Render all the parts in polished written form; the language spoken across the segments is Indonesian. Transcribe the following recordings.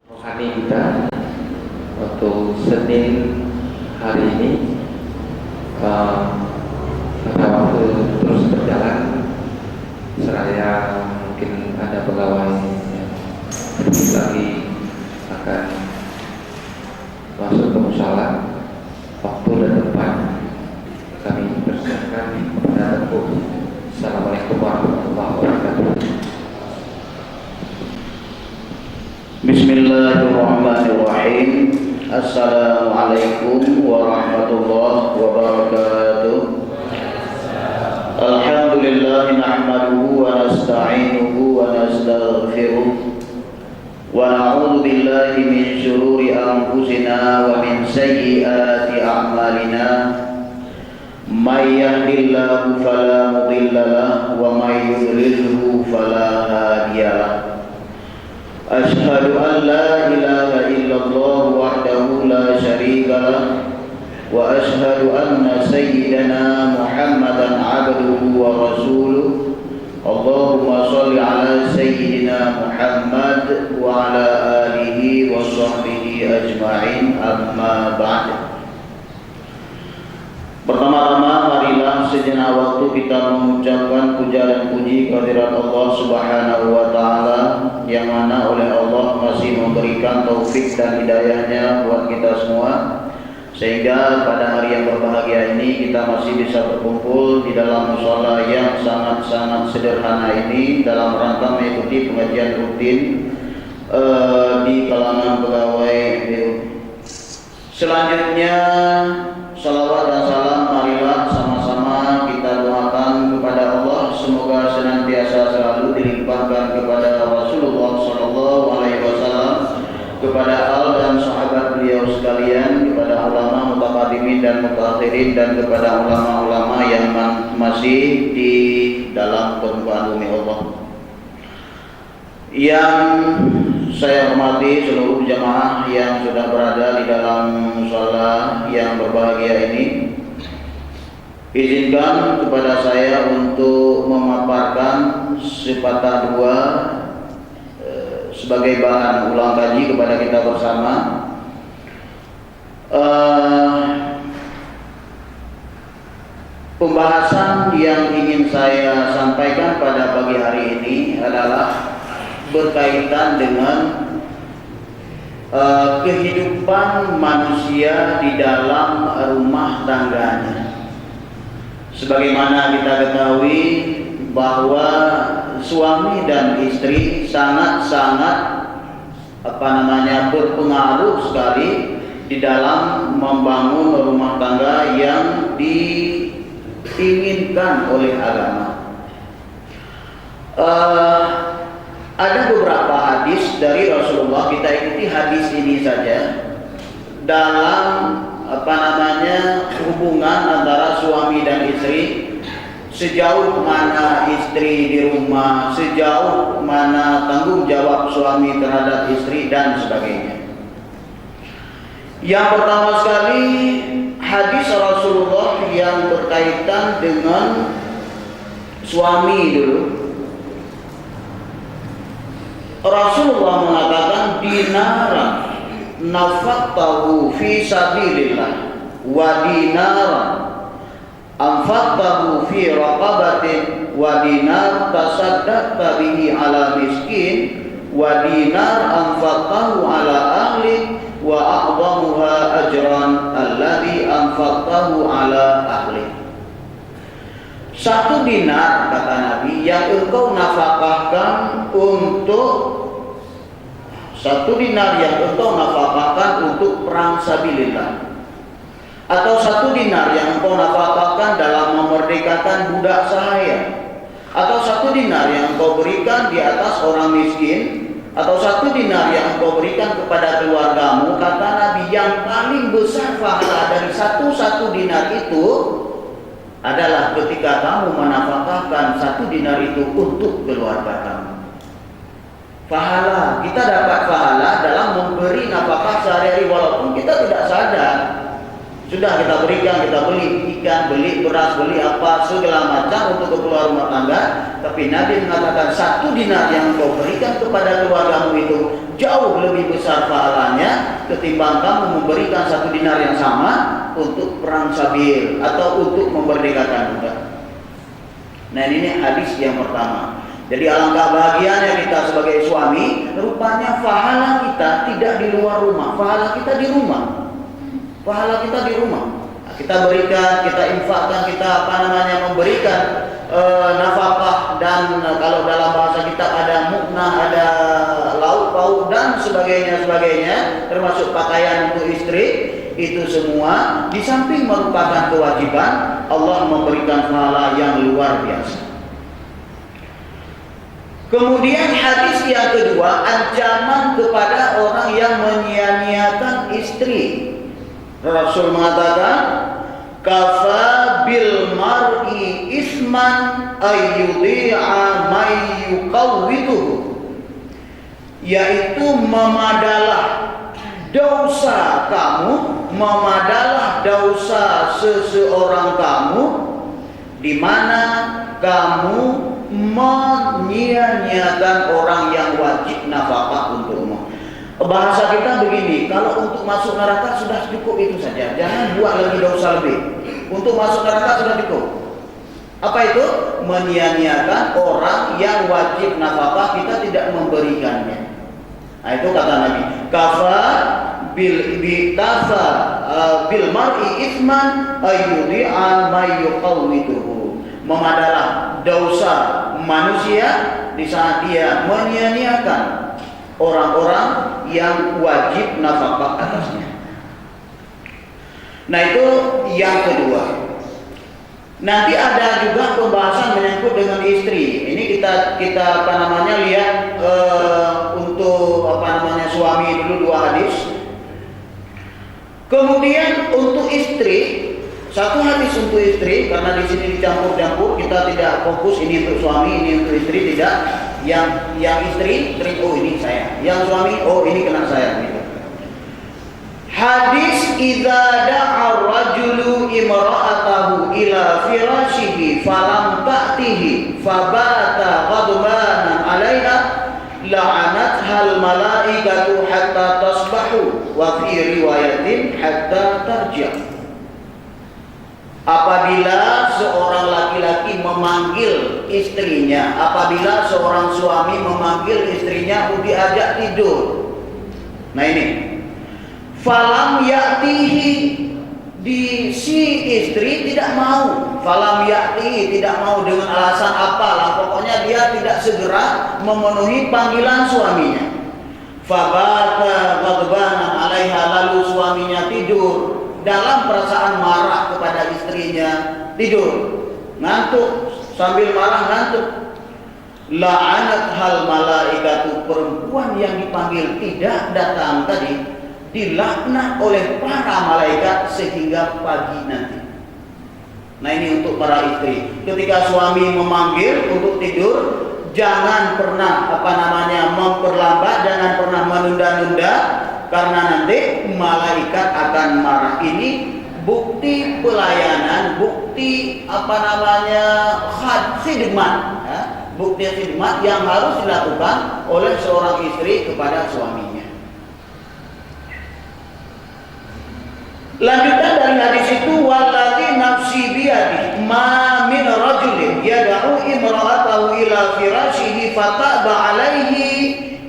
rohani kita waktu Senin hari ini pada waktu terus berjalan seraya mungkin ada pegawai yang sedikit lagi akan masuk ke musala. Waktu dan tempat kami persilakan pada tempuh. Assalamualaikum warahmatullahi wabarakatuh. Bismillahirrahmanirrahim. Assalamualaikum warahmatullahi wabarakatuh. Alhamdulillah nahmaduhu wa nasta'inuhu wa nastaghfiruh wa na'udzu billahi min shururi anfusina wa min sayyiati a'malina. May yahdihillahu fala mudilla lahu wa may yudlilhu fala hadiya lahu. Ashhadu an la ilaha illallah wahdahu la syarika lah wa ashhadu anna sayyidana Muhammadan abduhu wa rasuluh. Allahumma shalli ala sayyidina Muhammad wa ala alihi wa sahbihi ajma'in, amma ba'd. Pertama-tama marilah sejenak waktu kita mengucapkan puja dan puji kehadirat Allah Subhanahu wa taala yang mana oleh Allah masih memberikan taufik dan hidayahnya buat kita semua, sehingga pada hari yang berbahagia ini kita masih bisa berkumpul di dalam mushola yang sangat-sangat sederhana ini dalam rangka mengikuti pengajian rutin di kalangan pegawai BU. Selanjutnya salawat dan salam marilah sama-sama kita doakan kepada Allah, semoga senantiasa selalu dilimpahkan kepada Rasulullah SAW, kepada al dan sahabat beliau sekalian, kepada ulama mutaqaddimin dan mutaakhirin, dan kepada ulama-ulama yang masih di dalam permukaan bumi Allah. Yang saya hormati seluruh jamaah yang sudah berada di dalam mushola yang berbahagia ini, izinkan kepada saya untuk memaparkan sepatah dua sebagai bahan ulang kaji kepada kita bersama. Pembahasan yang ingin saya sampaikan pada pagi hari ini adalah berkaitan dengan kehidupan manusia di dalam rumah tangganya. Sebagaimana kita ketahui bahwa suami dan istri sangat-sangat berpengaruh sekali di dalam membangun rumah tangga yang diinginkan oleh agama. Ada beberapa hadis dari Rasulullah, kita ikuti hadis ini saja dalam hubungan antara suami dan istri, sejauh mana istri di rumah, sejauh mana tanggung jawab suami terhadap istri dan sebagainya. Yang pertama sekali hadis Rasulullah yang berkaitan dengan suami dulu. Rasulullah mengatakan dinaran nafaqtahu fi sabilillah wa dinaran anfaqtahu fi raqabatin wa dinar tasaddaqta bihi ala miskin wa dinar anfaqtahu ala ahli wa a'dhamuha ajran alladhi anfaqtahu ala ahli. Satu dinar, kata Nabi, yang engkau nafkahkan untuk perang sabilillah, atau satu dinar yang engkau nafkahkan dalam memerdekakan budak sahaya, atau satu dinar yang engkau berikan di atas orang miskin, atau satu dinar yang engkau berikan kepada keluargamu, kata Nabi, yang paling besar pahala dari satu dinar itu adalah ketika kamu menafkahkan satu dinar itu untuk keluarga kamu. Pahala, kita dapat pahala dalam memberi nafkah sehari-hari walaupun kita tidak sadar. Sudah kita berikan, kita beli ikan, beli beras, beli apa, segala macam untuk keperluan rumah tangga. Tapi Nabi mengatakan 1 dinar yang kau berikan kepada keluargamu itu jauh lebih besar pahalanya ketimbang kamu memberikan 1 dinar yang sama untuk perang sabil atau untuk memerdekakan budak. Nah, ini hadis yang pertama. Jadi alangkah bahagianya kita sebagai suami, rupanya pahala kita tidak di luar rumah, pahala kita di rumah. Pahala kita di rumah. Nah, kita berikan, kita infakkan, kita memberikan nafkah, dan kalau dalam bahasa kita ada muknah, ada lauk pauk dan sebagainya, termasuk pakaian untuk istri. Itu semua di samping merupakan kewajiban, Allah memberikan pahala yang luar biasa. Kemudian hadis yang kedua, ancaman kepada orang yang menyia-nyiakan istri. Rasul mengatakan, kafa bil mar'i isman ayyudhi'a may yuqawwiduhu, yaitu memadalah dosa kamu, memadalah dosa seseorang kamu di mana kamu menyia-nyiakan orang yang wajib nafkah untukmu. Bahasa kita begini, kalau untuk masuk neraka sudah cukup itu saja, jangan buat lagi dosa lebih. Untuk masuk neraka sudah cukup. Apa itu? Menyia-nyiakan orang yang wajib nafkah, kita tidak memberikannya. Nah, itu kata Nabi, kafa bil mar'i itsman ayyudhi'a may yuqawwiduhu. Memadalah dosa manusia di saat dia menyia-nyiakan orang-orang yang wajib nafkah atasnya. Nah, itu yang kedua. Nanti ada juga pembahasan menyangkut dengan istri. Ini kita lihat untuk suami dulu 2 hadis. Kemudian untuk istri, 1 hadis untuk istri, karena di sini dicampur-campur, kita tidak fokus ini untuk suami, ini untuk istri, tidak. Yang istri, oh ini saya. Yang suami, oh ini kena saya. Gitu. Hadis idza da'a rajulu imra'atahu ila firashihi falam ta'tihi fabata ghadbanan 'alaiha la'anatha al-malaikatu hatta tasbahu wa fi riwayatin hatta tarji'. Apabila seorang laki-laki memanggil istrinya, apabila seorang suami memanggil istrinya untuk diajak tidur. Nah ini, falam ya'tihi, di si istri tidak mau. Falam ya'tihi, tidak mau dengan alasan apalah, pokoknya dia tidak segera memenuhi panggilan suaminya. Fabata ghadbanan 'alaiha, lalu suaminya tidur dalam perasaan marah kepada istrinya, tidur, ngantuk, sambil marah ngantuk. La'anat hal malaikatu, perempuan yang dipanggil tidak datang tadi dilaknat oleh para malaikat sehingga pagi nanti. Nah, ini untuk para istri. Ketika suami memanggil untuk tidur, jangan pernah memperlambat, jangan pernah menunda-nunda, karena nanti malaikat akan marah. Ini bukti pelayanan, bukti khidmat, ya? Bukti khidmat yang harus dilakukan oleh seorang istri kepada suaminya. Lanjutan dari hadis itu, walladzi nafsi biyadihi ma min rajulin yad'u imra'atahu ila firashihi fataba 'alaihi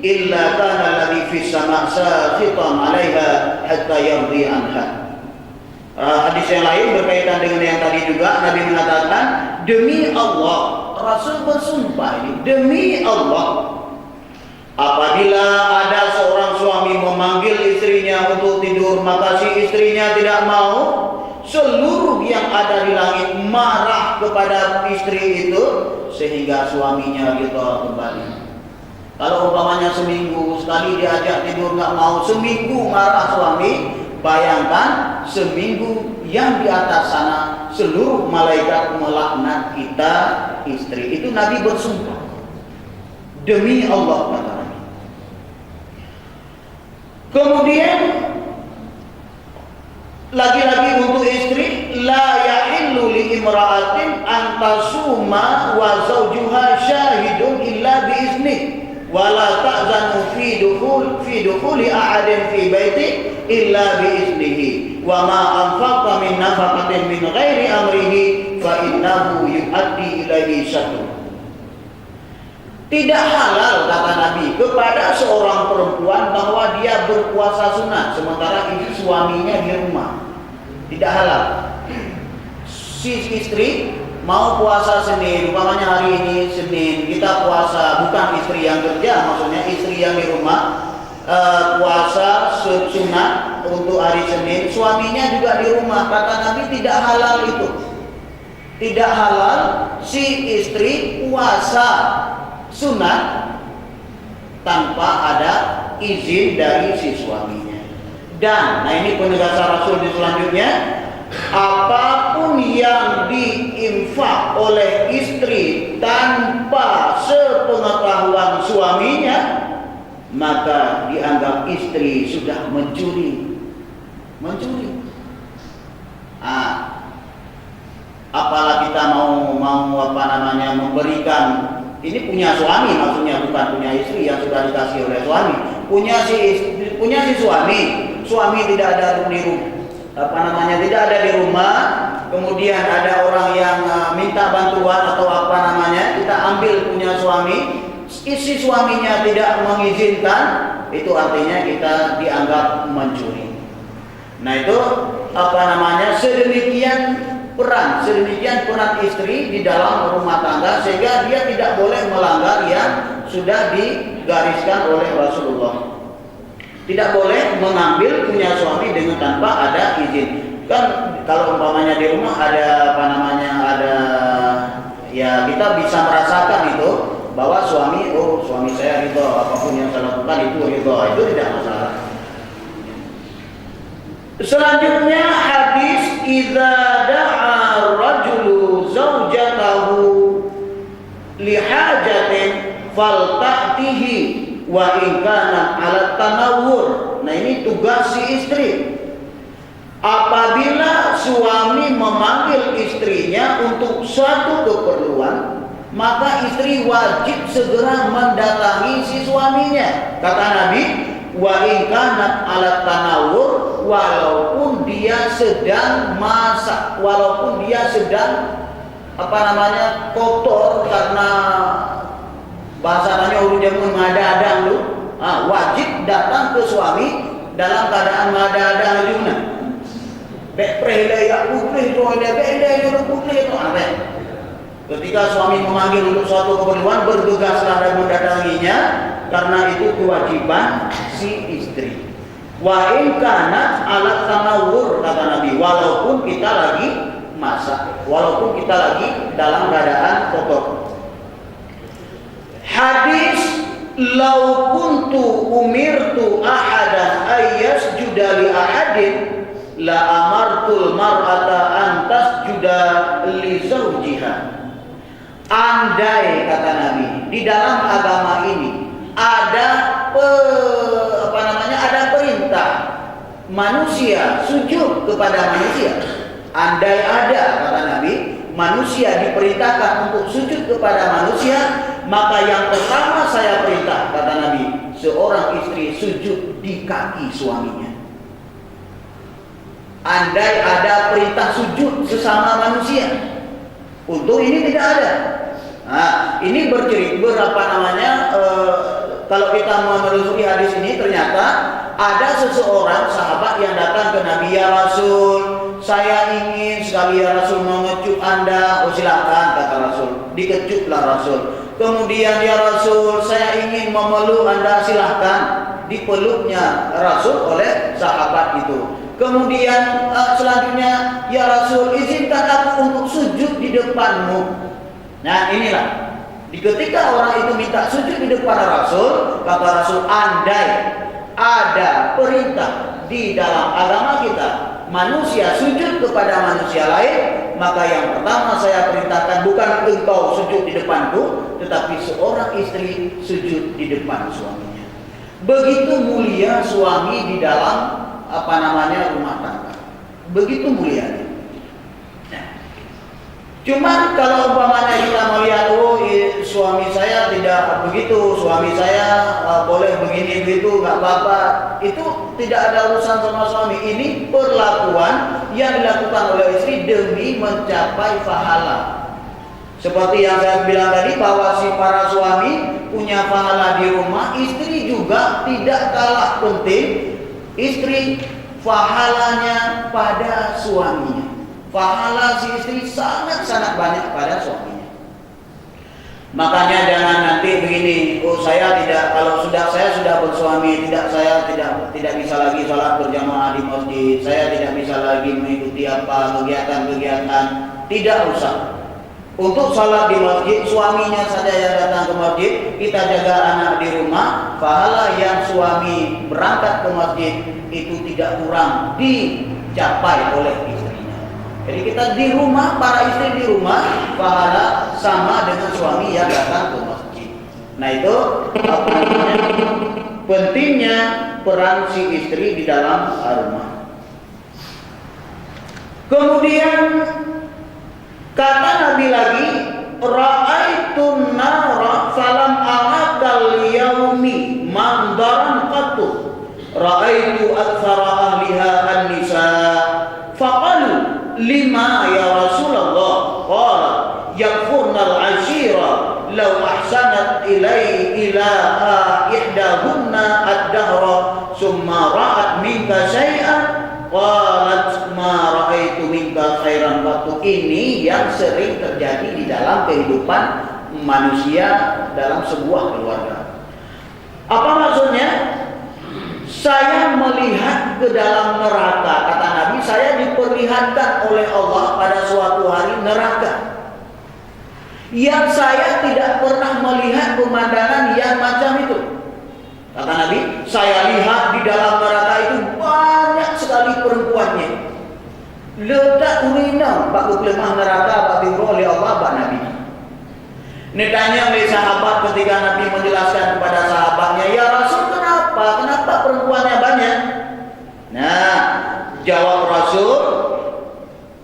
illa kana alladhi fis sama' sakhitan 'alaiha hatta yardi anha. Hadis yang lain berkaitan dengan yang tadi juga, Nabi mengatakan, demi Allah, Rasul bersumpah ini, demi Allah, apabila ada seorang suami memanggil istrinya untuk tidur, maka si istrinya tidak mau, seluruh yang ada di langit marah kepada istri itu sehingga suaminya ditolak kembali. Kalau umpamanya seminggu sekali diajak tidur nggak mau, seminggu marah suami, bayangkan seminggu yang di atas sana seluruh malaikat melaknat kita istri. Itu Nabi bersumpah, demi Allah kata Nabi. Kemudian Lagi-lagi untuk istri, la yahillu li imra'atin an tasuma wa zawjuha syahidun illa bi izni wa la ta'zanu fi dukhuli ahadin fi baiti illa bi iznihi wa ma anfaqa min nafaqatin min ghairi amrihi fa innahu yuaddi ilaihi syatr. Tidak halal, kata Nabi, kepada seorang perempuan bahwa dia berpuasa sunat sementara itu suaminya di rumah. Tidak halal. Si istri mau puasa Senin, umpamanya hari ini Senin, kita puasa, bukan istri yang kerja, maksudnya istri yang di rumah puasa sunat untuk hari Senin, suaminya juga di rumah. Kata Nabi tidak halal itu. Tidak halal si istri puasa sunat tanpa ada izin dari si suaminya. Dan, nah ini penegasan Rasul di selanjutnya, apapun yang diinfak oleh istri tanpa sepengetahuan suaminya, maka dianggap istri sudah mencuri. Apalah kita mau memberikan, ini punya suami, maksudnya bukan punya istri yang sudah dikasih oleh suami, punya si suami tidak ada di rumah, tidak ada di rumah, kemudian ada orang yang minta bantuan atau kita ambil punya suami, isi suaminya tidak mengizinkan, itu artinya kita dianggap mencuri. Nah itu sedemikian peran istri di dalam rumah tangga sehingga dia tidak boleh melanggar yang sudah digariskan oleh Rasulullah. Tidak boleh mengambil punya suami dengan tanpa ada izin. Kan kalau umpamanya di rumah ada ya kita bisa merasakan itu bahwa suami saya ridho, apapun yang saya lakukan itu ridho, itu tidak masalah. Selanjutnya hadis idza da'a rajulu zaujatahu li hajatin falta'tihi wa in kana 'ala tanawwur. Nah ini tugas si istri. Apabila suami memanggil istrinya untuk suatu keperluan, maka istri wajib segera mendatangi si suaminya. Kata Nabi, wa in kana 'ala tanawwur, walaupun dia sedang masak, walaupun dia sedang kotor karena bahasanya udah mengadang lu, wajib datang ke suami dalam keadaan mengadang juga. Ketika suami memanggil untuk suatu keperluan, bergegaslah dan mendatanginya, karena itu kewajiban si istri. Wa in kana 'ala tanawwur, kata Nabi, walaupun kita lagi masak, walaupun kita lagi dalam keadaan kotor. Hadis law kuntu umirtu ahadan ayyasjuda li ahadin la amartul mar'ata an tasjuda li zawjiha. Andai, kata Nabi, di dalam agama ini ada ada perintah manusia sujud kepada manusia. Andai ada, kata Nabi, manusia diperintahkan untuk sujud kepada manusia, maka yang pertama saya perintah, kata Nabi, seorang istri sujud di kaki suaminya. Andai ada perintah sujud sesama manusia, untuk ini tidak ada. Nah, ini kalau kita menelusuri hadis ini, ternyata ada seseorang sahabat yang datang ke Nabi, ya Rasul, saya ingin sekali ya Rasul mengecup Anda. Oh silakan, kata Rasul, dikecuplah Rasul. Kemudian ya Rasul, saya ingin memeluk Anda, silahkan. Dipeluknya Rasul oleh sahabat itu. Kemudian selanjutnya, ya Rasul, izinkan aku untuk sujud di depanmu. Nah inilah, ketika orang itu minta sujud di depan Rasul, kata Rasul, andai ada perintah di dalam agama kita manusia sujud kepada manusia lain, maka yang pertama saya perintahkan bukan engkau sujud di depanku, tetapi seorang istri sujud di depan suaminya. Begitu mulia suami di dalam rumah tangga. begitu mulianya. Cuman kalau umpamanya kita melihat, oh suami saya tidak begitu, suami saya boleh begini begitu, nggak apa-apa, itu tidak ada urusan sama suami. Ini perlakuan yang dilakukan oleh istri demi mencapai pahala. Seperti yang saya bilang tadi, bahwa si para suami punya pahala di rumah, istri juga tidak kalah penting. Istri pahalanya pada suaminya. Pahala si istri sangat-sangat banyak pada suaminya. Makanya jangan nanti begini, oh saya tidak, kalau saya sudah bersuami, saya tidak bisa lagi sholat berjamaah di masjid, saya tidak bisa lagi mengikuti apa kegiatan-kegiatan. Tidak usah. Untuk sholat di masjid, suaminya saja yang datang ke masjid, kita jaga anak di rumah, pahala yang suami berangkat ke masjid itu tidak kurang dicapai oleh istri. Jadi kita di rumah, para istri di rumah, pahala sama dengan suami yang datang ke masjid. Nah itu apa namanya? Pentingnya peran si istri di dalam rumah. Kemudian kata Nabi lagi, ra'aitun nara falam arakal yaumi mandaran qattu. Ra'aitu aktsara ahliha an-nisa. Faqalu lima ya Rasulullah, qala yakfurnal ashira law ahsanat ila ihdahunna ad-dahra summa ra'at minka syai'an qalat ma ra'aitu minka khairan qattu. Ini yang sering terjadi di dalam kehidupan manusia dalam sebuah keluarga. Apa maksudnya? Saya melihat ke dalam neraka, kata Nabi, saya diperlihatkan oleh Allah pada suatu hari neraka yang saya tidak pernah melihat pemandangan yang macam itu. Kata Nabi, saya lihat di dalam neraka itu banyak sekali perempuannya. Letak urina bak lemah neraka bak diurus oleh Allah bak Nabi. Ditanya oleh sahabat ketika Nabi menjelaskan kepada sahabatnya, ya Rasul, kenapa perempuannya banyak? Nah, jawab Rasul,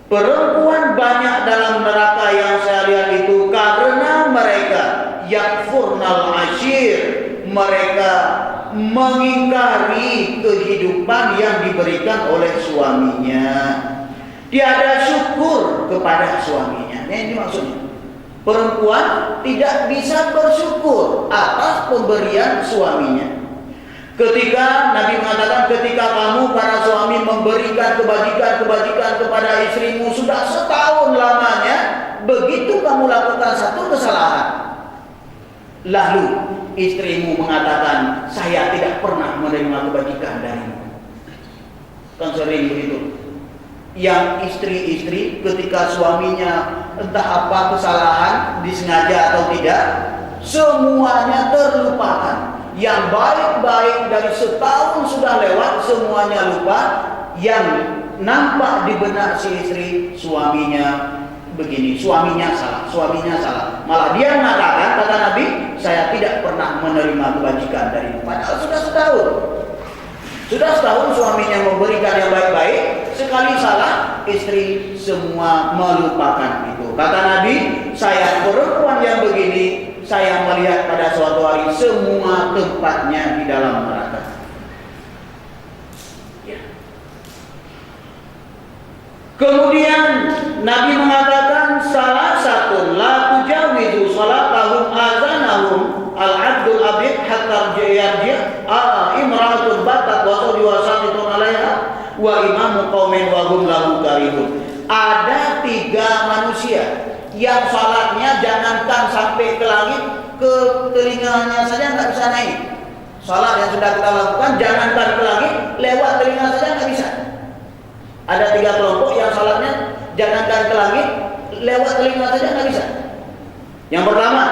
perempuan banyak dalam neraka yang saya lihat itu karena mereka yakfurnal ashir, mereka mengingkari kehidupan yang diberikan oleh suaminya. Tiada syukur kepada suaminya. Nah, ini maksudnya. Perempuan tidak bisa bersyukur atas pemberian suaminya. Ketika Nabi mengatakan, ketika kamu para suami memberikan kebajikan kepada istrimu sudah setahun lamanya, begitu kamu lakukan satu kesalahan, lalu istrimu mengatakan, saya tidak pernah menerima kebajikan darimu. Kan sering begitu. Yang istri-istri ketika suaminya entah apa kesalahan disengaja atau tidak, semuanya terlupakan. Yang baik-baik dari setahun sudah lewat, semuanya lupa. Yang nampak di benak si istri, suaminya begini, suaminya salah. Malah dia mengatakan, kata Nabi, saya tidak pernah menerima kebajikan darimu. Padahal sudah setahun. Sudah setahun suaminya memberikan yang baik-baik, sekali salah istri semua melupakan itu. Kata Nabi, saya perempuan yang begini, saya melihat pada suatu hari semua tempatnya di dalam neraka. Ya. Kemudian Nabi mengatakan salah satu la tujawizu salatahum azanahum al-abdul abid hatta yarji' imra'atun batat wa sawdiwasatun alaiha wa imamu qaumin wa hum lahu karihun. Ada 3 manusia yang salatnya jangankan sampai ke langit, ke telinganya saja nggak bisa naik. Salat yang sudah kita lakukan jangankan ke langit, lewat telinga saja nggak bisa. Ada 3 kelompok yang salatnya jangankan ke langit, lewat telinga saja nggak bisa. Yang pertama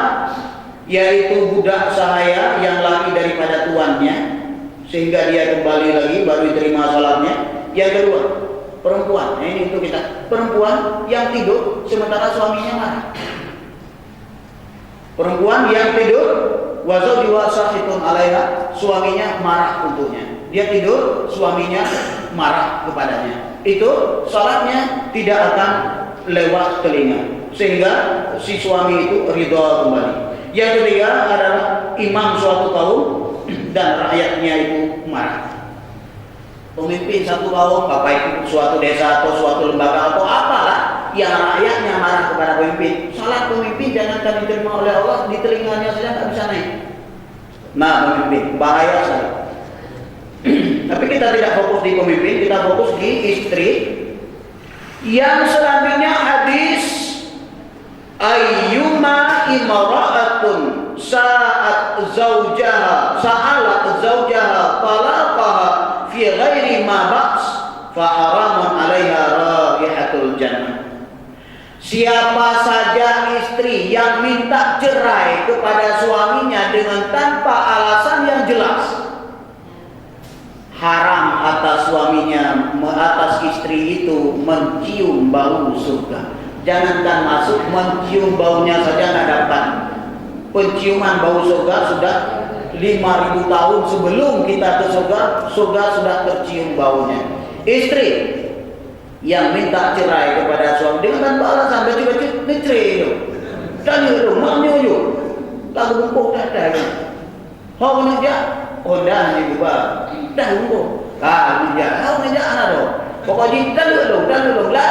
yaitu budak sahaya yang lari daripada tuannya sehingga dia kembali lagi baru diterima salatnya. Yang kedua, perempuan. Nah, ini untuk kita. Perempuan yang tidur sementara suaminya marah. Perempuan yang tidur wazau diwasahitun alaiha, suaminya marah untuknya. Dia tidur, suaminya marah kepadanya. itu salatnya tidak akan lewat telinga, sehingga si suami itu ridha kembali. Yang ketiga adalah imam suatu kaum dan rakyatnya itu marah. Pemimpin satu kaum, bapak itu suatu desa atau suatu lembaga atau apalah, yang rakyatnya marah kepada pemimpin. Salat pemimpin jangankan diterima oleh Allah, di telinganya saja tak bisa naik. Nah, pemimpin bahaya sekali. Tapi kita tidak fokus di pemimpin, kita fokus di istri. Yang selanjutnya hadis ayyuma imra'atun sa'alat zawjaha talaqaha fi ghairi ma ba's fa haramun 'alaiha raihatul jannah. Siapa saja istri yang minta cerai kepada suaminya dengan tanpa alasan yang jelas, haram atas suaminya, atas istri itu mencium bau surga. Jangankan masuk, mencium baunya saja nggak dapat. Penciuman bau surga sudah 5.000 tahun sebelum kita ke surga sudah tercium baunya. Istri yang minta cerai kepada suami dengan tanpa alasan, baju-baju cerai itu, dan itu maknya itu, lagu bungkuk dah dah. Hau nak dia, dah ni juga, dah bungkuk. Ni dia, hau ni dia anak tu. Pokoknya dah dulu, lah.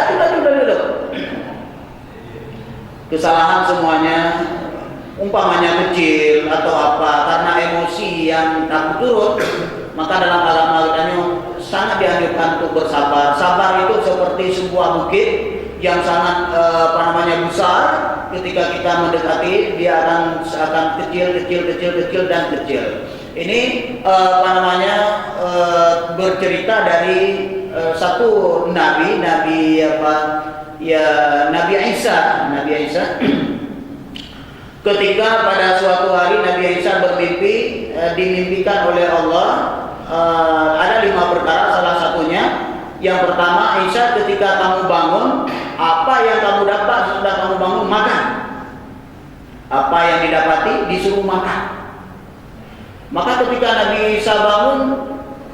Kesalahan semuanya, umpamanya kecil atau apa, karena emosi yang tak turun, maka dalam agama kita sangat dianjurkan untuk bersabar. Sabar itu seperti sebuah bukit yang sangat besar. Ketika kita mendekati, dia akan kecil dan kecil. Ini bercerita dari satu nabi Isa. Ketika pada suatu hari Nabi Isa bermimpi, dimimpikan oleh Allah ada 5 perkara. Salah satunya, yang pertama, Isa, ketika kamu bangun, apa yang kamu dapat sesudah kamu bangun? Makan. Apa yang didapati? Disuruh makan. Maka ketika Nabi Isa bangun,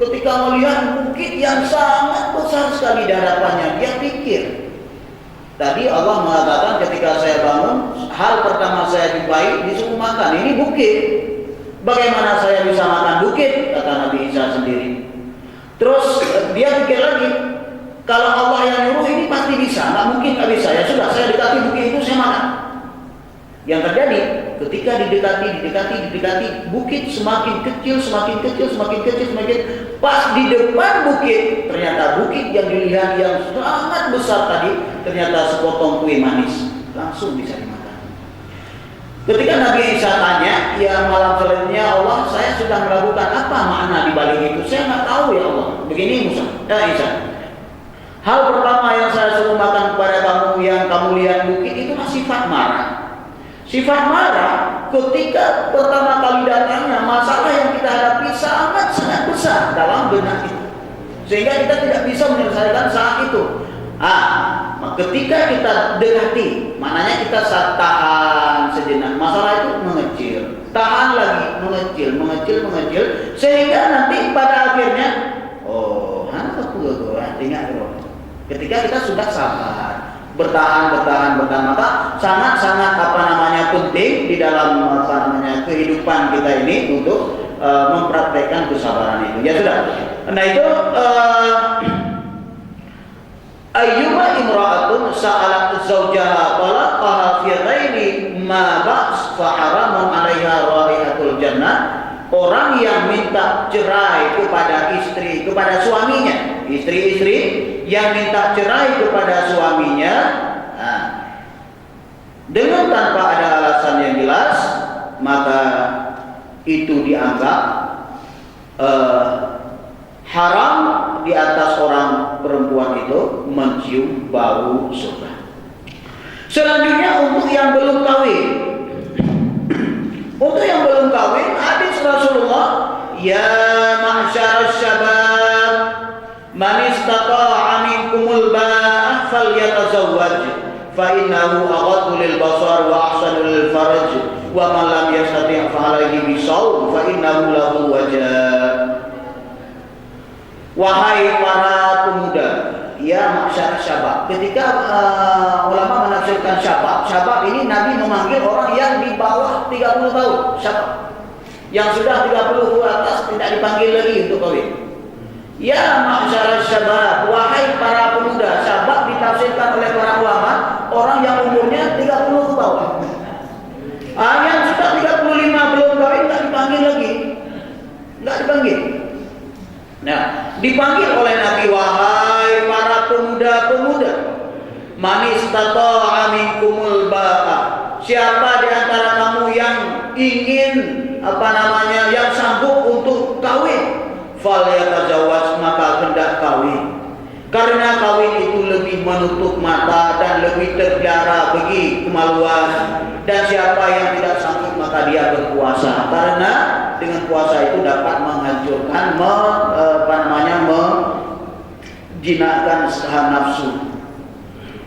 ketika melihat bukit yang sangat besar sekali di hadapannya, dia pikir, tadi Allah mengatakan ketika saya bangun, hal pertama saya jumpai disuruh makan. Ini bukit. Bagaimana saya bisa makan bukit? Kata Nabi Isa sendiri. Terus dia pikir lagi, kalau Allah yang nyuruh ini pasti bisa. Nggak mungkin nggak bisa. Ya sudah, saya dekati bukit itu, saya makan. Yang terjadi, ketika didekati, bukit semakin kecil. Pas di depan bukit, ternyata bukit yang dilihat yang sangat besar tadi, ternyata sepotong kue manis. Langsung bisa dimakan. Ketika Nabi Isa tanya, ya malam selanjutnya, Allah, saya sudah melakukan apa makna di balik itu? Saya nggak tahu ya Allah. Begini Isa. Hal pertama yang saya suruh makan kepada kamu, yang kamu lihat bukit itu sifat marah. Sifat marah ketika pertama kali datangnya, masalah yang kita hadapi sangat besar dalam benak kita, sehingga kita tidak bisa menyelesaikan saat itu. Ketika kita dekati, maknanya kita tahan sejenak, masalah itu mengecil, tahan lagi, mengecil, sehingga nanti pada akhirnya, ketika kita sudah sabar, bertahan, maka sangat penting di dalam kehidupan kita ini untuk mempraktekkan kesabaran itu. Ya sudah. Nah itu ayyuma imra'atun sa'alat zawjaha talaqaha fi ghairi ma ba's fa haramun 'alaiha raihatul jannah. Orang yang minta cerai kepada suaminya, istri yang minta cerai kepada suaminya, dengan tanpa ada alasan yang jelas, maka itu dianggap haram di atas orang perempuan itu mencium bau surga. Selanjutnya untuk yang belum kawin. Untuk yang belum kawin, hadis Rasulullah, ya ma'syarasy syabab, man istata'a minkumul ba'ah falyatazawwaj, fa innahu aghaddu lil basar wa ahsanu lil farj, wa man lam yastati' fa alayhi bisawm, fa innahu lahu wajah. Wahai para pemuda ya ma'syar syabab. Ketika ulama menafsirkan syabab ini Nabi memanggil orang yang di bawah 30 tahun, syabab. Yang sudah 30 ke atas tidak dipanggil lagi untuk kawin. Ya ma'syar syabab, wahai para pemuda. Syabab ditafsirkan oleh para ulama orang yang umurnya 30 ke bawah. Yang sudah 35 belum kawin tidak dipanggil lagi. Tidak dipanggil. Nah, dipanggil oleh Nabi, wahai para pemuda-pemuda, man istata'a minkumul ba'a. Siapa di antara kamu yang ingin yang sanggup untuk kawin, falyatazawwaj, maka hendak kawin. Karena kawin itu lebih menutup mata dan lebih terpelihara bagi kemaluan. Dan siapa yang tidak sanggup maka dia berpuasa, karena dengan puasa itu dapat menghancurkan menjinakkan nafsu.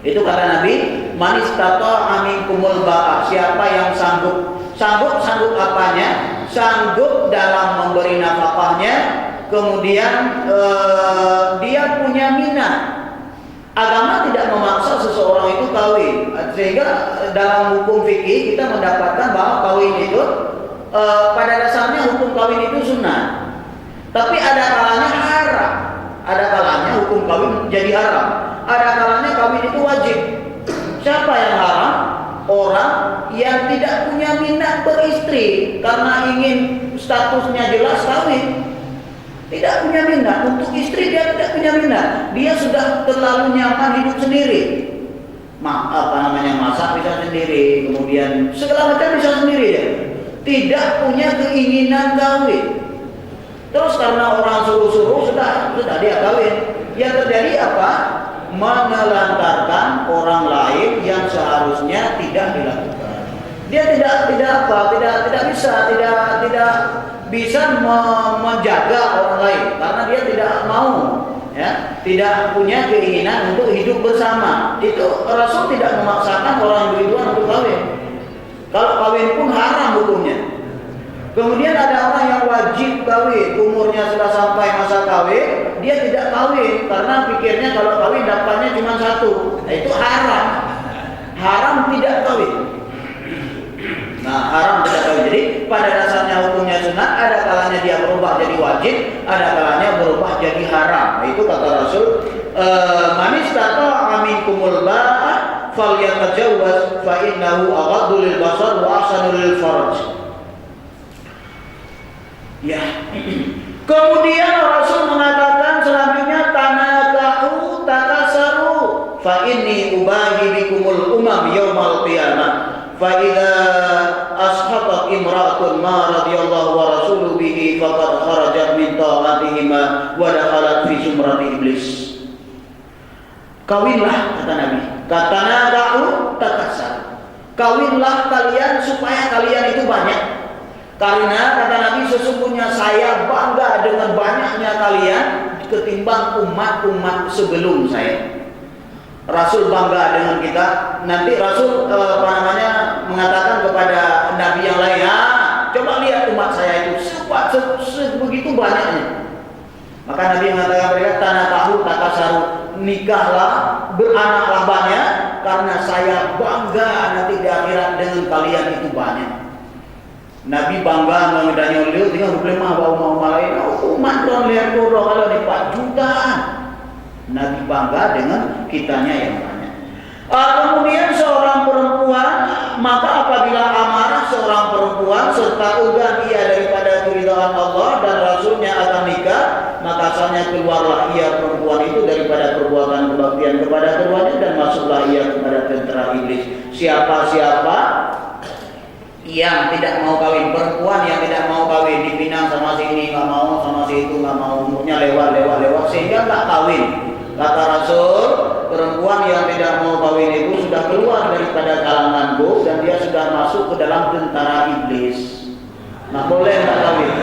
Itu kata Nabi, man istata'a minkumul ba'a. Siapa yang sanggup apanya? Sanggup dalam memberi nafkahnya, kemudian dia punya minat. Agama tidak memaksa seseorang itu kawin, sehingga dalam hukum fikih kita mendapatkan bahwa kawin itu pada dasarnya hukum kawin itu sunnah. Tapi ada kalanya haram, ada kalanya hukum kawin jadi haram, ada kalanya kawin itu wajib. Siapa yang haram? Orang yang tidak punya minat beristri karena ingin statusnya jelas kawin. Tidak punya minat untuk istri, dia tidak punya minat. Dia sudah terlalu nyaman hidup sendiri. Masak bisa sendiri, kemudian segala macam bisa sendiri ya. Tidak punya keinginan kawin. Terus karena orang suruh-suruh sudah dia kawin. Yang terjadi apa? Menelantarkan orang lain yang seharusnya tidak dilakukan. Dia tidak bisa menjaga orang lain karena dia tidak mau, ya, tidak punya keinginan untuk hidup bersama. Itu Rasul tidak memaksakan orang yang beriman untuk kawin. Kalau kawin pun haram hukumnya. Kemudian ada orang yang wajib kawin, umurnya sudah sampai masa kawin, dia tidak kawin karena pikirnya kalau kawin dapatnya cuma satu. Nah, itu haram. Haram tidak kawin. Nah, haram tidak kawin. Jadi pada dasarnya hukumnya sunat, ada kalanya dia berubah jadi wajib, ada kalanya berubah jadi haram. Nah, itu kata Rasul, man istata'a minkumul ba'a falyatajawwaz fa innahu aghaddu lil basar wa ahsanu lil farj. Ya. Kemudian Rasul mengatakan selanjutnya, tanakahu takasaru fa inni ubahi bikumul umam yaumal qiyamah. Fa idza ashabat imra'atun ma radhiyallahu wa rasuluhu bihi faqad kharajat min ta'atihima wa dakhalat fi sumrati iblis. Kawinlah, kata Nabi. Tanakahu takasar. Kawinlah kalian supaya kalian itu banyak. Karena kata Nabi, sesungguhnya saya bangga dengan banyaknya kalian ketimbang umat-umat sebelum saya. Rasul bangga dengan kita. Nanti Rasul mengatakan kepada Nabi yang lain, coba lihat umat saya itu sebegitu banyaknya. Maka Nabi mengatakan mereka, tanakahu takasaru, nikahlah, beranaklah banyak, karena saya bangga nanti di akhirat dengan kalian itu banyak. Nabi bangga mengenai beliau tinggal berlemah bawa umat lain. Umat orang lihat orang kalau di 4 jutaan. Nabi bangga dengan kitanya yang banyak. Kemudian seorang perempuan, maka apabila amarah seorang perempuan serta enggan ia daripada keridhaan Allah dan Rasulnya akan nikah, maka asalnya keluarlah ia perempuan itu daripada perbuatan kebaktian kepada keduanya dan masuklah ia kepada tentera iblis. Siapa-siapa yang tidak mau kawin, perempuan yang tidak mau kawin, dipinang sama sini nggak mau, sama situ nggak mau, umurnya lewat sehingga nggak kawin. Kata Rasul, perempuan yang tidak mau kawin itu sudah keluar daripada kalanganku dan dia sudah masuk ke dalam tentara iblis. Nggak boleh nggak kawin.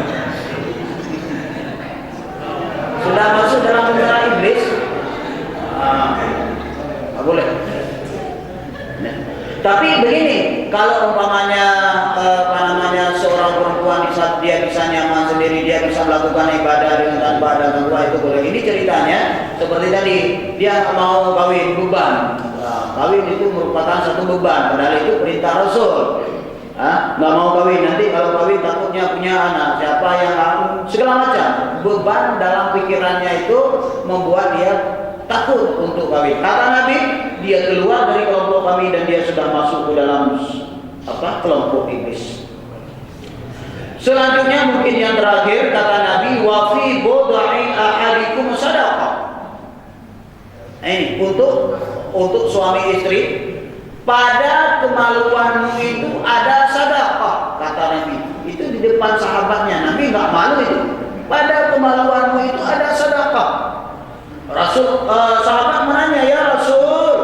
Sudah masuk dalam tentara iblis, nggak boleh. Tapi begini, kalau umpamanya seorang perempuan di saat dia bisa nyaman sendiri, dia bisa melakukan ibadah dengan tanpa ada gangguan, itu itu boleh. Ini ceritanya seperti tadi, dia nggak mau kawin, beban. Nah, kawin itu merupakan satu beban, padahal itu perintah Rasul. Nggak mau kawin, nanti kalau kawin takutnya punya anak, siapa yang segala macam. Beban dalam pikirannya itu membuat dia takut untuk kawin. Kata Nabi, dia keluar dari kelompok kami dan dia sudah masuk ke dalam kelompok iblis. Selanjutnya mungkin yang terakhir, kata Nabi, wa fi bud'i ahadikum sadaqah. Ini untuk suami istri, pada kemaluanmu itu ada sedekah, kata Nabi. Itu di depan sahabatnya. Nabi nggak malu itu. Pada kemaluanmu itu ada sedekah. Sahabat menanya, ya Rasul,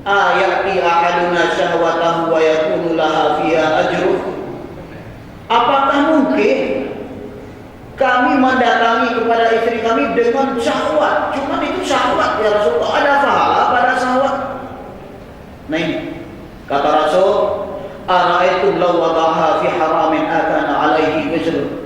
ayati ahaduna syahwatahu wa yakunu laha fiha ajruh. Apakah mungkin kami mendatangi kepada istri kami dengan syahwat? Cuma itu syahwat ya Rasulullah. Ada pahala pada syahwat. Nah ini kata Rasul, ara'aitum law wadaha fi haramin akana alaihi wizr.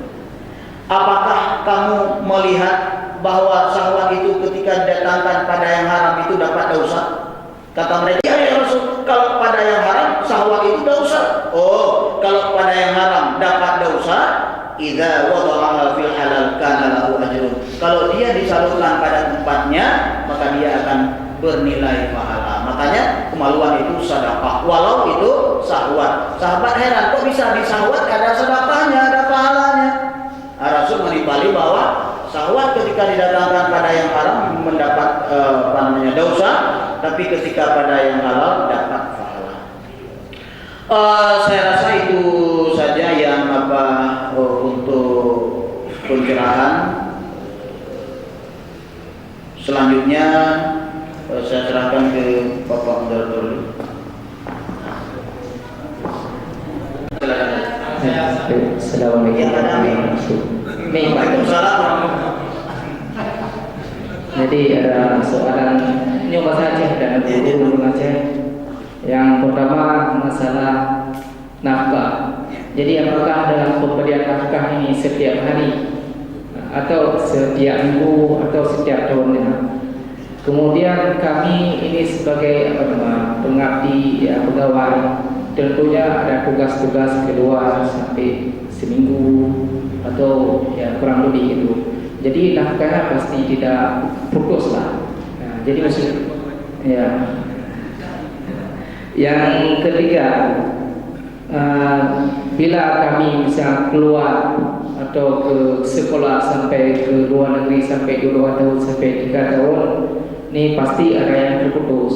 Apakah kamu melihat bahwa syahwat itu ketika didatangkan pada yang haram itu dapat dosa? Kata mereka, ya Rasul, kalau pada yang haram syahwat itu dosa. Oh, kalau pada yang haram dapat dosa, idza wada'aha fil halal kana lahu ajrun. Kalau dia disalurkan pada tempatnya, maka dia akan bernilai pahala. Makanya kemaluan itu sedekah, walau itu syahwat. Sahabat heran, kok bisa di syahwat ada sedekahnya, ada pahalanya. Rasul menimpali bahwa syahwat ketika didatangkan pada yang haram mendapat dosa, tapi ketika pada yang halal dapat pahala. Saya rasa itu saja yang untuk pencerahan. Selanjutnya saya serahkan ke Bapak Moderator dulu. Assalamualaikum. Jadi ada soalan nyoba saja dan guru Aceh. Yang pertama masalah nafkah. Jadi apakah dalam pemberian nafkah ini setiap hari atau setiap minggu atau setiap tahunnya? Kemudian kami ini sebagai pengabdi pegawai, tentunya ada tugas-tugas keluar sampai seminggu atau kurang lebih itu. Jadi nafkahnya pasti tidak putus lah. Nah, jadi maksud yang ketiga, bila kami bisa keluar atau ke sekolah sampai ke luar negeri sampai 2 tahun sampai 3 tahun, ini pasti ada yang terputus.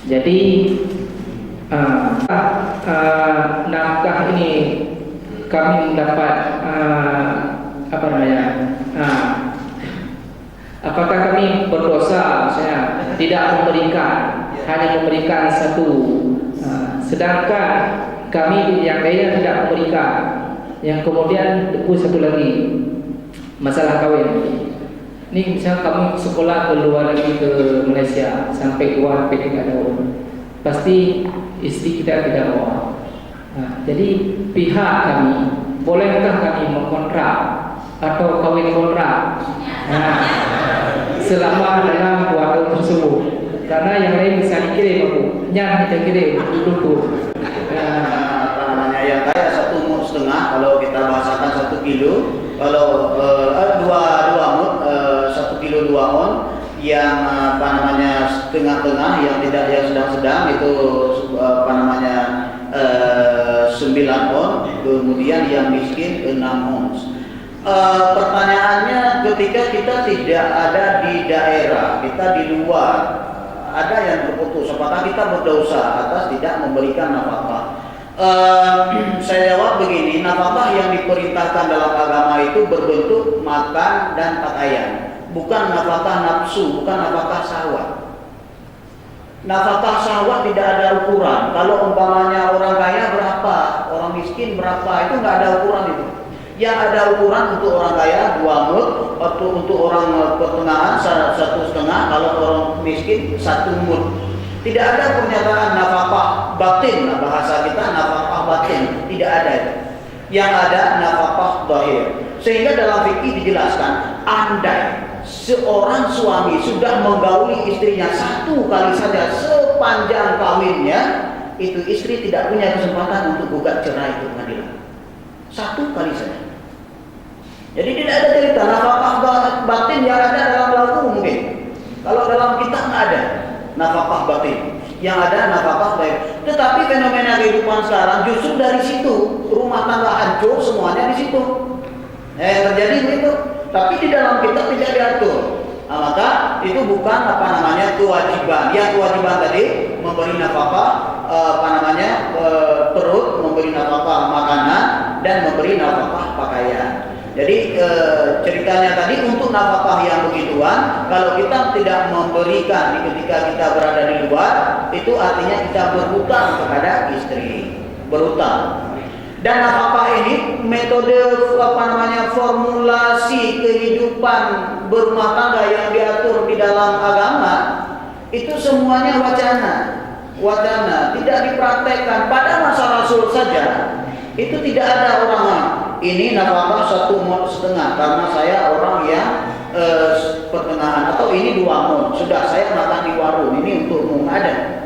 Jadi nafkah ini kami mendapat apakah kami berdosa misalnya tidak memberikan, hanya memberikan satu, sedangkan kami yang lainnya tidak memberikan. Yang kemudian satu lagi masalah kawin. Ini misalnya kami sekolah ke luar negeri ke Malaysia sampai 2 sampai 3 tahun, pasti istri kita tidak mau. Jadi pihak kami, bolehkah kami mengkontrak atau kawin kontrak selama dalam 2 tahun tersebut? Karena yang lain bisa dikirim aku, kita kirim dulu. Yang kayak 1,5 mut, kalau kita bahasakan 1 kilo, kalau 2 mut, 1 kilo 2 on, yang setengah-tengah, yang tidak, yang sedang-sedang itu 9 on, kemudian yang miskin 6 ons. Pertanyaannya, ketika kita tidak ada di daerah, kita di luar, ada yang terputus, apakah kita berdosa atas tidak memberikan nafkah? Saya jawab begini, nafkah yang diperintahkan dalam agama itu berbentuk makan dan pakaian, bukan nafkah nafsu, bukan nafkah syahwat. Nafkah syahwat tidak ada ukuran. Kalau umpamanya orang kaya berapa, orang miskin berapa, itu nggak ada ukuran itu. Yang ada ukuran untuk orang kaya 2 mut, untuk orang pertengahan 1,5, kalau orang miskin 1 mut. Tidak ada pernyataan nafkah batin, bahasa kita nafkah batin, tidak ada itu. yang ada nafkah zahir. Sehingga dalam fikih dijelaskan, andai seorang suami sudah menggauli istrinya satu kali saja sepanjang kawinnya, itu istri tidak punya kesempatan untuk gugat cerai ke pengadilan. Satu kali saja. Jadi tidak ada cerita nafkah batin yang ada dalam lagu mungkin. Kalau dalam kitab nggak ada nafkah batin. Yang ada nafkah zahir. Tetapi fenomena kehidupan sekarang justru dari situ, rumah tangga hancur semuanya di situ. Terjadi begitu. Tapi di dalam kitab tidak diatur. Nah, maka itu bukan kewajiban. Yang kewajiban tadi memberi nafkah perut, memberi nafkah makanan, dan memberi nafkah pakaian. Jadi ceritanya tadi untuk nafkah yang begituan, kalau kita tidak memberikan ketika kita berada di luar, itu artinya kita berhutang kepada istri, berhutang. Dan nafkah ini metode formulasi kehidupan berumah tangga yang diatur di dalam agama itu semuanya wacana, tidak dipraktekkan. Pada masa Rasul saja itu tidak ada orang ini nafkah 1,5 mon karena saya orang yang pertengahan, atau ini 2 mon sudah saya makan di warung, ini untukmu. Ada.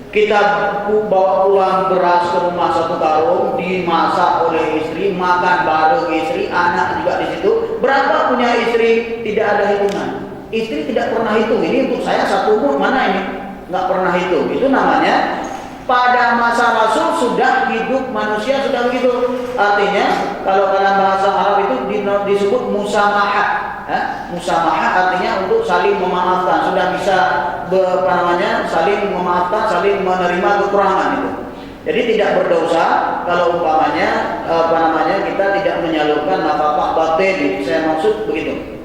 Kita bawa pulang beras ke rumah 1 karung, dimasak oleh istri, makan bareng istri, anak juga di situ. Berapa punya istri? Tidak ada hitungan. Istri tidak pernah hitung, ini untuk saya 1 mon, mana ini? Nggak pernah hitung. Itu namanya pada masa Rasul sudah hidup manusia sudah begitu. Artinya kalau dalam bahasa Arab itu disebut musamahah. Musamahah artinya untuk saling memaafkan, sudah bisa saling memaafkan, saling menerima kekurangan itu. Jadi tidak berdosa kalau umpamanya kita tidak menyalurkan nafkah batin. Saya maksud begitu.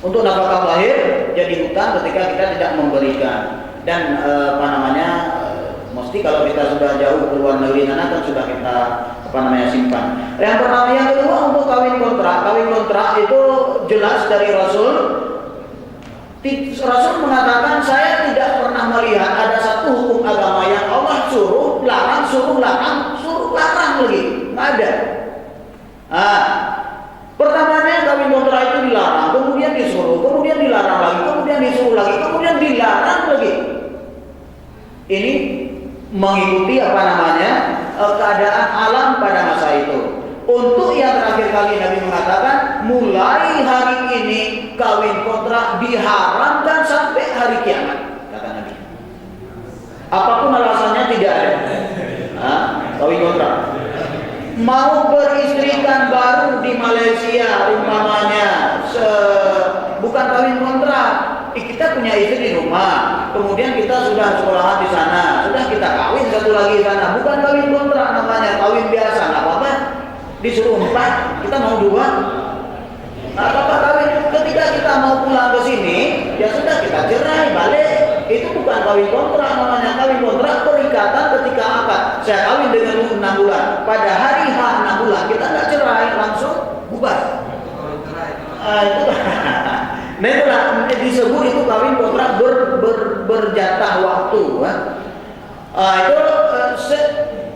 Untuk nafkah lahir jadi hutang ketika kita tidak memberikan. Dan mesti kalau kita sudah jauh ke luar negeri kan sudah kita simpan. Yang kedua untuk kawin kontrak itu jelas dari Rasul. Rasul mengatakan saya tidak pernah melihat ada satu hukum agama yang Allah suruh larang lagi, nggak ada. Pertamanya kawin kontrak itu dilarang, kemudian disuruh, kemudian dilarang lagi, kemudian disuruh lagi, kemudian dilarang lagi. Ini mengikuti keadaan alam pada masa itu. Untuk yang terakhir kali Nabi mengatakan, mulai hari ini kawin kontrak diharamkan sampai hari kiamat, kata Nabi. Apapun alasannya tidak ada. Kawin kontrak. Mau beristrikan baru di Malaysia umpamanya, bukan kawin kontrak. Kita punya istri di rumah, kemudian kita sudah sekolahan di sana, sudah kita kawin satu lagi di sana, bukan kawin kontrak namanya, kawin biasa, nggak apa-apa. Disuruh 4, kita mau 2, nggak apa-apa kawin. Ketika kita mau pulang ke sini, ya sudah kita cerai balik. Itu bukan kawin kontrak namanya. Kawin kontrak perikatan ketika akad. Saya kawin dengan 6 bulan, pada hari H 6 bulan kita nggak cerai, langsung bubar. Nah itulah disebut itu kawin kontrak berjatah waktu.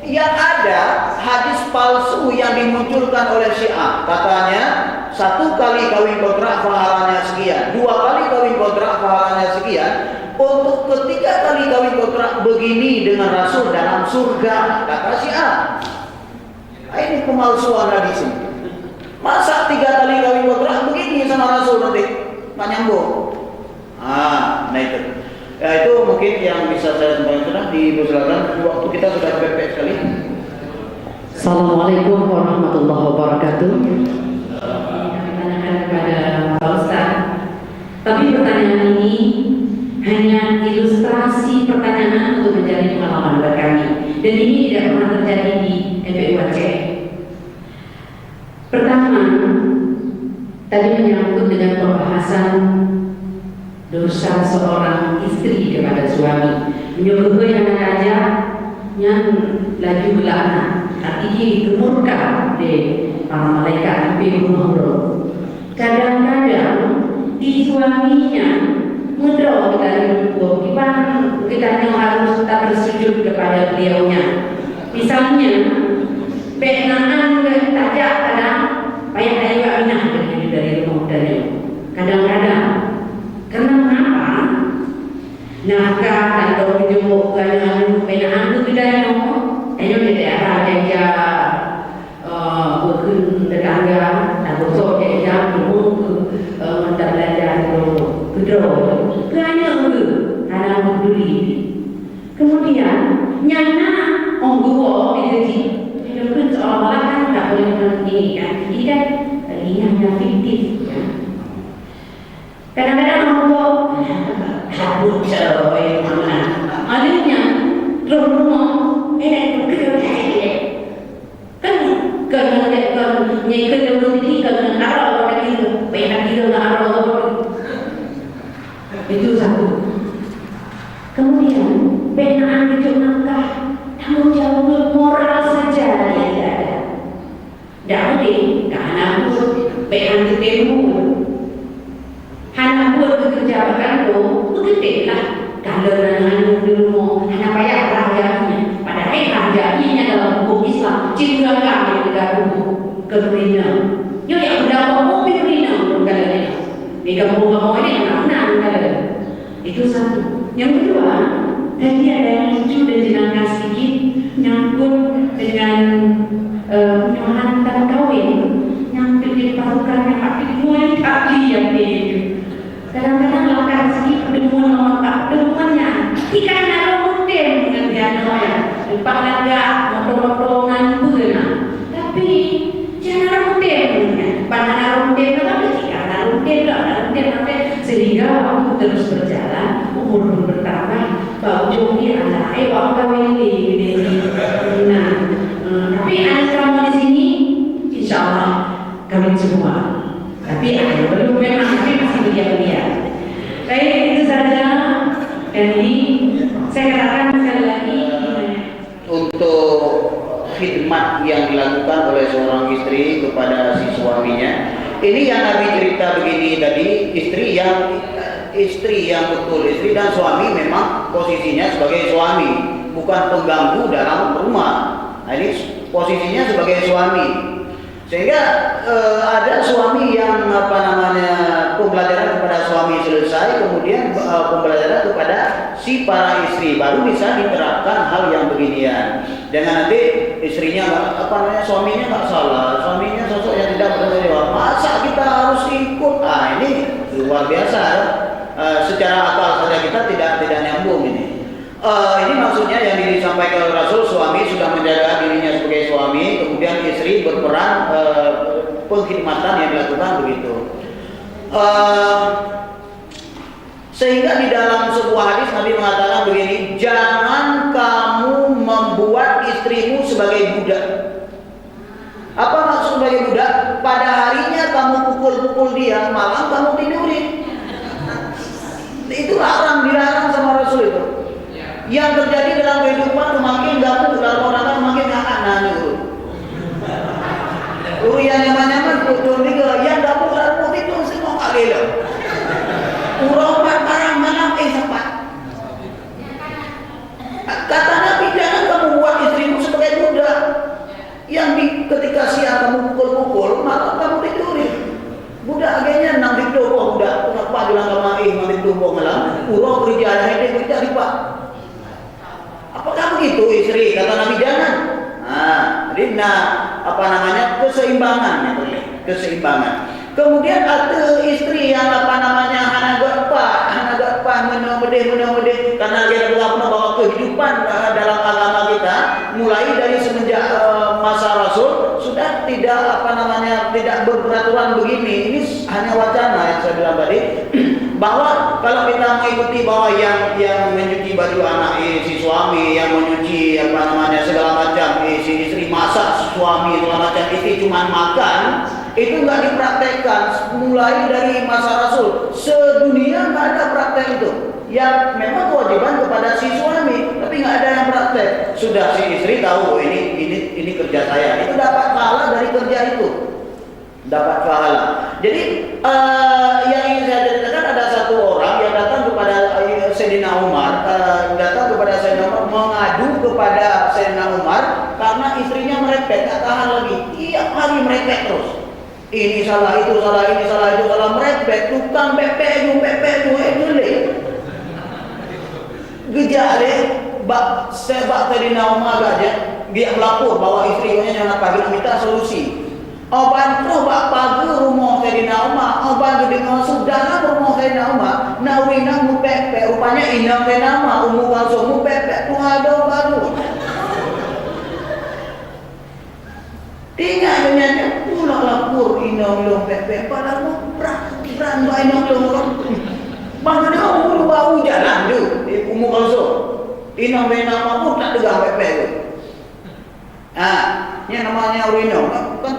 Yang ada hadis palsu yang dimunculkan oleh Syiah, katanya 1 kali kawin kontrak pahalanya sekian, 2 kali kawin kontrak pahalanya sekian. Untuk ketiga kali kawin kontrak begini dengan Rasul dalam surga, kata Syiah. Ini pemalsuan hadis ini. Masa 3 kali kawin kontrak begini sama Rasul nanti nggak nyambung. Nah itu. Ya itu mungkin yang bisa saya sampaikan. Sudah dipersilakan, waktu kita sudah mepet sekali. Assalamualaikum warahmatullahi wabarakatuh. Pertanyaan kepada Pak Ustaz. Tapi pertanyaan ini hanya ilustrasi pertanyaan untuk menjadi pengalaman buat kami. Dan ini tidak pernah terjadi di MPU Aceh. Pertama, tadi menyangkut dengan pembahasan dosa seorang istri kepada suami, menyuruh yang aja yang laju belakang, artinya dimurka di para malaikat di rumah. Kadang-kadang di suaminya mudah kita dihukum, kita yang harus tetap bersujud kepada beliaunya. Misalnya Benaan tajak kadang payah dari Aminah dari rumah dari kadang-kadang karena mengapa nafkah dan dorong jumbo kadang benaan itu tidak nomor ayo tidak ada yang berkun tetangga dan bosok yang dulu mendak belajar kedro hanya kadang peduli kemudian nyana ongguo itu pun seolah-olah kan tak boleh ini kan ini kan yang fiktif ya. Kadang-kadang ongguo kabut coy mana adanya rumah kan nyaikan dulu ini kan arah orang itu pengen dia arah orang itu satu. Kemudian benaan itu nangkah tanggung jawab moral saja dia tidak ada. Jadi karena pun benaan ketemu, hanya buat kerjaan tu begitu lah. Kalau dengan dulu hanya payah rakyatnya, padahal rakyatnya dalam hukum Islam juga kami tidak hukum keberina. Yo yang berapa hukum keberina kalau ini, di kampung-kampung ini anak-anak kalau itu satu. Yang kedua, tadi ada yang lucu dan jenaka sedikit nyangkut dengan hantar kawin yang di pasukan yang pakai mulai kaki yang itu. Kadang-kadang langkah sedikit pertemuan sama pak pertemuannya ikan naruh mungkin dengan dia noya lupa agak motor-motoran puna tapi jangan naruh mungkin pada naruh mungkin apa jika naruh mungkin apa sehingga waktu terus berjalan umur bertambah bau joki anak waktu kawin ini nah tapi anak kamu di sini insya Allah kawin semua tapi ada belum memang tapi masih belia-belia. Baik itu saja. Jadi saya katakan sekali lagi untuk khidmat yang dilakukan oleh seorang istri kepada si suaminya. Ini yang Nabi cerita begini tadi, istri yang betul istri dan suami memang posisinya sebagai suami, bukan pengganggu dalam rumah. Nah ini posisinya sebagai suami. Sehingga ada suami yang pembelajaran kepada suami selesai, kemudian pembelajaran kepada si para istri baru bisa diterapkan hal yang beginian. Jangan nanti istrinya suaminya nggak salah, suaminya sosok yang tidak bertanggung jawab. Masa kita harus ikut? Ah ini luar biasa. Secara akal saja kita tidak nyambung ini. Ini maksudnya yang disampaikan oleh Rasul, suami sudah menjaga dirinya sebagai suami, kemudian istri berperan pengkhidmatan yang dilakukan begitu. Sehingga di dalam sebuah hadis Nabi mengatakan begini, jangan kamu membuat istrimu sebagai budak. Apa maksud sebagai budak? Pada harinya kamu pukul-pukul dia, malam kamu tidurin. Itu dilarang sama Rasul itu. Yang terjadi dalam kehidupan semakin gabung dalam orang semakin anak yang nyaman-nyaman betul juga yang gabung dalam itu semua kali lah. Urang barang malam sempat. Kata Nabi jangan kamu buat istrimu sebagai budak yang ketika siang kamu pukul-pukul malam kamu tidurin. Budak agaknya nang ditopo budak apa bilang kamari nang ditopo malam urang kerja kerja di Pak. Apakah begitu istri? Kata Nabi jangan. Keseimbangan keseimbangan. Kemudian ada istri yang anak gak menamedeh karena dia bawa kehidupan dalam agama kita mulai dari semenjak masa Rasul sudah tidak tidak berperaturan begini. Ini hanya wacana yang saya bilang tadi bahwa kalau kita mengikuti bahwa yang mencuci baju anak si suami, yang mencuci segala macam si istri, masak suami segala macam istri cuma makan, itu nggak dipraktekkan mulai dari masa Rasul. Sedunia nggak ada praktek itu. Ya memang kewajiban kepada si suami, tapi nggak ada yang praktek. Sudah si istri tahu ini kerja saya, itu dapat pahala dari kerja itu, dapat pahala. Jadi yang ingin saya ceritakan ada satu orang yang datang kepada Sayyidina Umar, mengadu kepada Sayyidina Umar karena istrinya merepek, tak tahan lagi. Tiap hari merepek terus. Ini salah, itu salah, ini salah, itu salah, merepek. Tukang pepek itu gejak deh. Sebab Sayyidina Umar aja dia melapor bahwa istrinya yang pagi minta solusi. Bantu bak pagi rumah Sayyidina Umar, bantu dengan sudah rumah Sayyidina Umar. Nawina mu pepe, rupanya inang Sayyidina Umar, umu kalso mu pepe, tu ada baru. Tinggal nyanyi pula lapor inang lo pepe, padahal mu beran ba inang lo. Bantu dia umu bau jalan tu, umu kalso. Inang Sayyidina Umar pun tak tegang pepe tu. Yang namanya urinam kan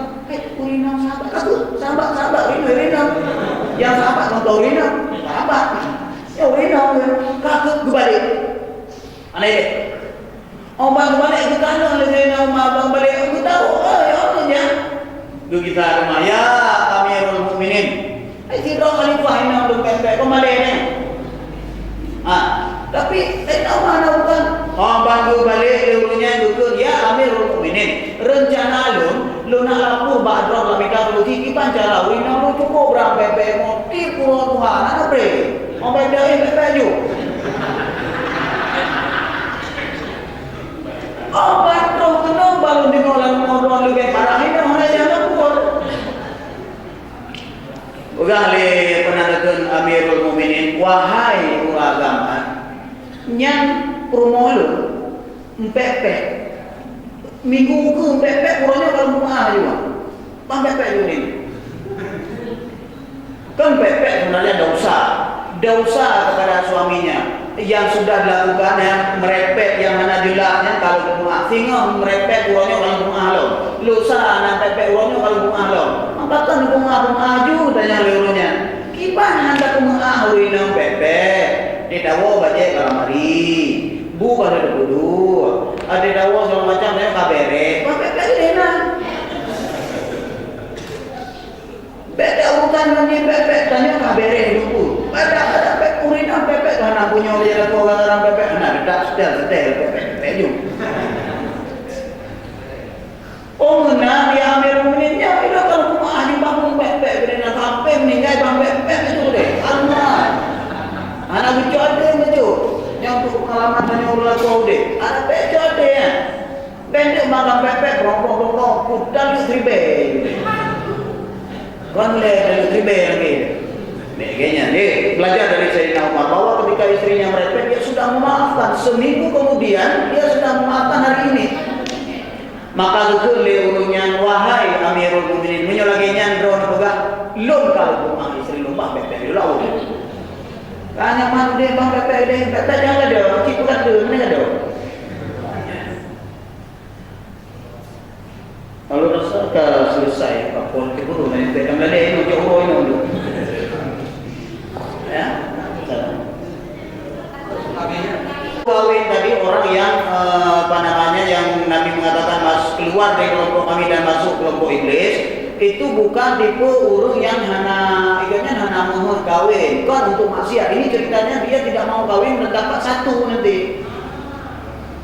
urinam sahabat aku sahabat urinam yang sahabat nonton urinam sahabat ya urinam kakak kebalik aneh deh bang balik ke kanan urinam bang balik aku tahu ya orangnya lu kita rumah ya Amirul Mukminin tidak khalifah inam lu pepek kembali ni tapi saya tahu mana bukan bantu balik dulunya dukun ya Amirul Mukminin rencana lu nak lapor badrong lah minta solusi kipan cara wina lu cukup berang pepe motif pulau Tuhan ada bre mau bedain pepe ju badrong kenal baru dengolan ngobrol lu kayak parah ini mana jangan pun udah le penandakan Amirul Mukminin wahai agama yang rumah lu empepek minggu ke empepek kurangnya kalau rumah juga bang empepek lu ni kan empepek sebenarnya dosa kepada suaminya yang sudah dilakukan yang merepek yang mana jelasnya kalau rumah sehingga merepek kurangnya kalau rumah lu sah nak empepek kurangnya kalau rumah lo angkatan rumah ju tanya lelunya gimana anda rumah urinam empepek dia tahu baca kalamari bu pada dulu ada dawa segala macam saya kabere pakai dena beda urutan dengan bebek tanya kabere dulu ada pek urinam bebek karena punya dia tua orang bebek anak tak setel bebek ju ngena dia Amirul Mukmininnya itu kalau rumah di bangun bebek kena sampai meninggal bang bebek itu deh Allah anak lucu ada betul yang untuk pengalaman tanya ulah kau deh ada betul ada ya pendek makan pepek berongkong kudal seribe kan boleh dari seribe lagi kayaknya deh belajar dari Sayyidina Umar bahwa ketika istrinya merepek dia sudah memaafkan seminggu kemudian dia sudah memaafkan hari ini maka betul leulunya wahai Amirul Mukminin menyolaginya drone pegah lom kalau rumah istri lumah pepek dulu hanya mahu dia bang pepek jangan ada cipu kata mana ada kalau rasa selesai kapol keburu nanti kita melihat ini jauh ini dulu ya kawin tadi orang yang yang Nabi mengatakan keluar dari kelompok kami dan masuk kelompok iblis itu bukan tipe urung yang hana mohon kawin kan untuk maksiat ini ceritanya dia tidak mau kawin mendapat satu nanti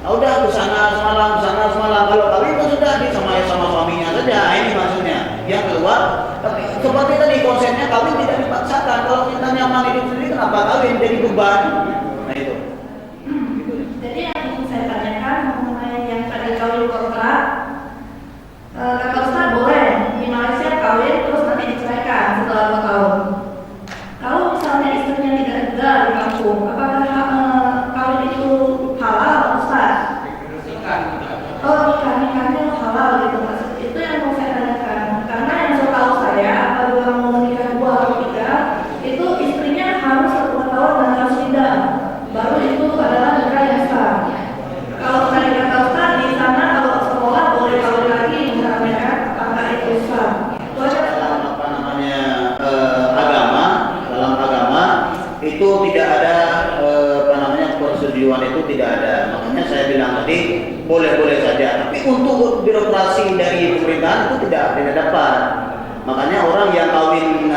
udah kesana semalam kalau kawin itu sudah sama suaminya saja ini maksudnya yang keluar tapi seperti tadi konsepnya kawin tidak dipaksakan kalau kita nyaman hidup sendiri kenapa kawin jadi beban nah itu jadi yang saya tanyakan mengenai yang tadi kawin kontrak kata Ustaz boleh di Malaysia kawin terus nanti diceraikan setelah 2 tahun. Kalau misalnya istrinya tidak tinggal di kampung, apakah kawin itu halal Ustaz? Nikahnya halal gitu maksud itu yang mau saya tanyakan. Karena yang setahu saya apabila mau menikah 2 atau 3 itu istrinya harus 1 tahun dan harus pindah. Baru itu adalah nikah yang sah. Kalau tadi kata Ustaz di sana kalau sekolah boleh kawin lagi misalnya apakah itu sah? Dalam agama itu tidak ada persetujuan itu tidak ada. Makanya saya bilang tadi boleh-boleh saja. Tapi untuk birokrasi dari pemerintahan itu tidak dapat. Makanya orang yang kawin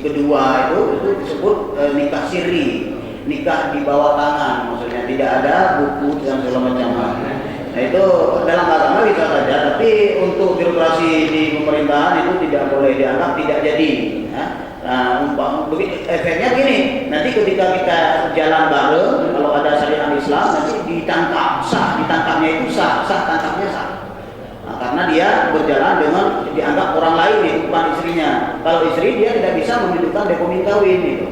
kedua itu disebut nikah siri. nikah di bawah tangan, maksudnya tidak ada buku dan segala macam. Nah itu dalam agama bisa saja, tapi untuk birokrasi di pemerintahan itu tidak boleh, dianggap tidak jadi. Ya. Nah, efeknya gini, nanti ketika kita jalan bareng, kalau ada syariat Islam nanti ditangkap, sah, ditangkapnya itu sah, tangkapnya sah. Nah, karena dia berjalan dengan dianggap orang lain itu bukan istrinya. Kalau istri dia tidak bisa menunjukkan dokumen kawin itu,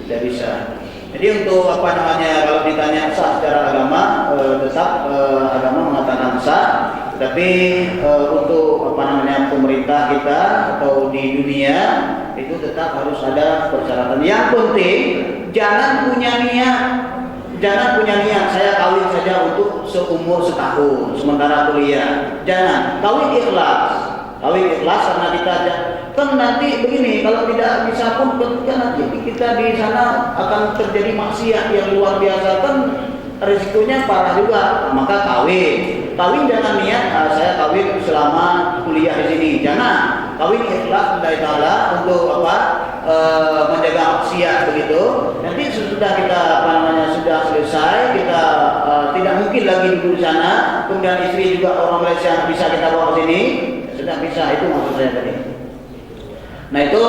tidak bisa. Jadi untuk apa namanya, kalau ditanya sah secara agama, tetap agama mengatakan sah. Tapi untuk apa namanya pemerintah kita atau di dunia itu tetap harus ada persyaratan. Yang penting jangan punya niat saya kawin saja untuk seumur setahun sementara kuliah. Jangan, kawin ikhlas karena kita kan nanti begini, kalau tidak bisa pun ketika nanti kita di sana akan terjadi maksiat yang luar biasa, kan risikonya parah juga. Maka kawin jangan niat saya kawin selama kuliah di sini, jangan. Kawin ikhlas lillahi ta'ala untuk apa? Menjaga maksiat begitu. Nanti sudah kita apa namanya sudah selesai, kita tidak mungkin lagi duduk di sana, kemudian istri juga orang Malaysia bisa kita bawa ke sini, sudah bisa. Itu maksud saya tadi. Nah itu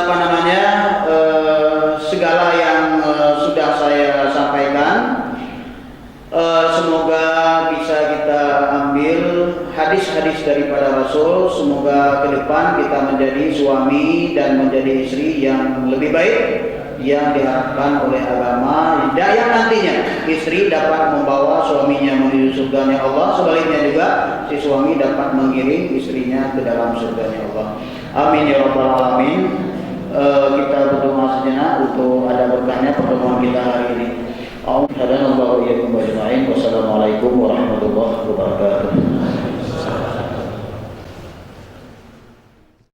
apa namanya segala yang sudah saya sampaikan, semoga bisa kita ambil hadis-hadis daripada Rasul. Semoga ke depan kita menjadi suami dan menjadi istri yang lebih baik yang diharapkan oleh agama, dan yang nantinya istri dapat membawa suaminya menuju surganya Allah, sebaliknya juga si suami dapat mengiring istrinya ke dalam surganya Allah. Amin ya rabbal alamin. Kita berdoa sejenak untuk ada berkahnya pertemuan kita hari ini. Alhamdulillah wa iyyakum ajma'in.